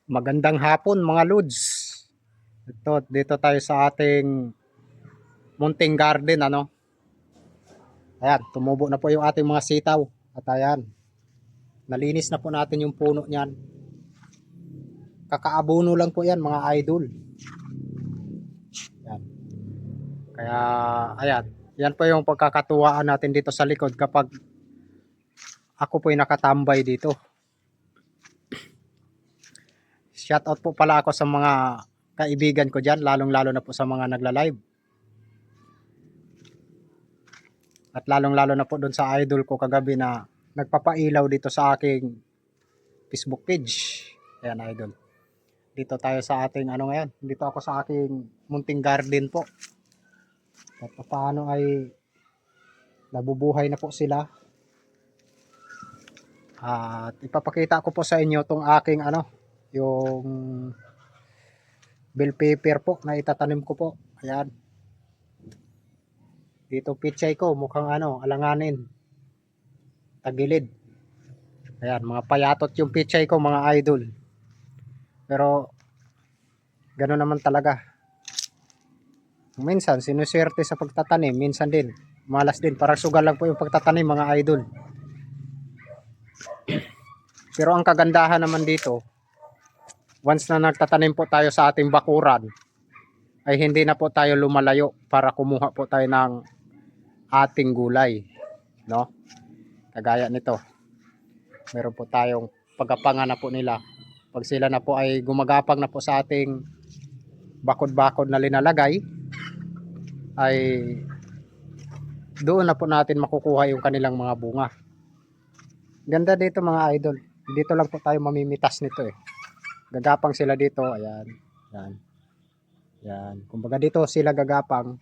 Magandang hapon mga Lods. Dito tayo sa ating munting garden ano. Ayan, tumubo na po yung ating mga sitaw. At ayan, nalinis na po natin yung puno niyan. Kakaabuno lang po yan mga idol. Ayan. Kaya ayan, yan po yung pagkakatuwaan natin dito sa likod kapag ako po ay nakatambay dito. Shoutout po pala ako sa mga kaibigan ko dyan, lalong-lalo na po sa mga nagla-live. At lalong-lalo na po doon sa idol ko kagabi na nagpapailaw dito sa aking Facebook page. Ayan idol. Dito tayo sa ating ano ngayon. Dito ako sa aking munting garden po. At paano ay nabubuhay na po sila. At ipapakita ko po sa inyo tong aking ano, yung bell pepper po na itatanim ko po. Ayan. Dito pichay ko mukhang ano, alanganin. Tagilid. Ayan, mga payatot yung pichay ko mga idol. Pero gano'n naman talaga. Minsan sinuswerte sa pagtatanim, minsan din malas din, parang sugal lang po yung pagtatanim mga idol. Pero ang kagandahan naman dito, once na nagtatanim po tayo sa ating bakuran, ay hindi na po tayo lumalayo para kumuha po tayo ng ating gulay, no? Kagaya nito. Meron po tayong pagapangan na po nila. Pag sila na po ay gumagapang na po sa ating bakod-bakod na linalagay, ay doon na po natin makukuha yung kanilang mga bunga. Ganda dito mga idol. Dito lang po tayo mamimitas nito eh. Gagapang sila dito, ayan. Yan. Yan. Kumbaga dito sila gagapang,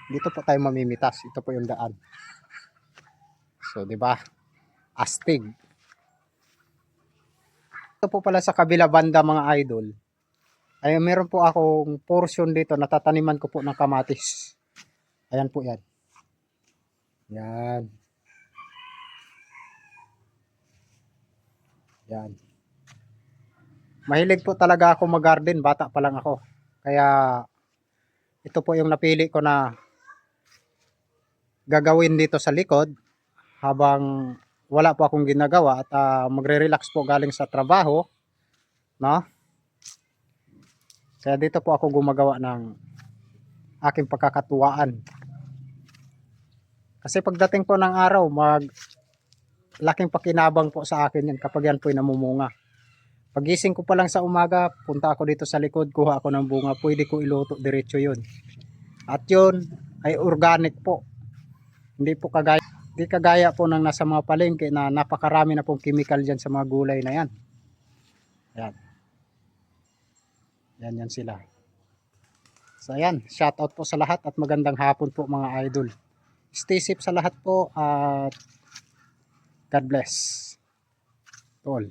dito po tayo mamimitas. Ito po yung daan. So, 'di ba? Astig. Ito po pala sa kabila banda mga idol. Ay meron po akong portion dito, natataniman ko po ng kamatis. Ayan po 'yan. Yan. Yan. Mahilig po talaga ako mag-garden, bata pa lang ako. Kaya ito po yung napili ko na gagawin dito sa likod habang wala po akong ginagawa at magre-relax po galing sa trabaho, no? Kaya dito po ako gumagawa ng aking pagkakatuwaan. Kasi pagdating po ng araw, laking pakinabang po sa akin yan kapag yan po namumunga. Pagising ko pa lang sa umaga, punta ako dito sa likod, kuha ako ng bunga, pwede ko iluto diretso yun. At yun ay organic po. Hindi kagaya po ng nasa mga palengke na napakarami na pong chemical dyan sa mga gulay na yan. Yan. Yan sila. So ayan, shout out po sa lahat at magandang hapon po mga idol. Stay safe sa lahat po at God bless all.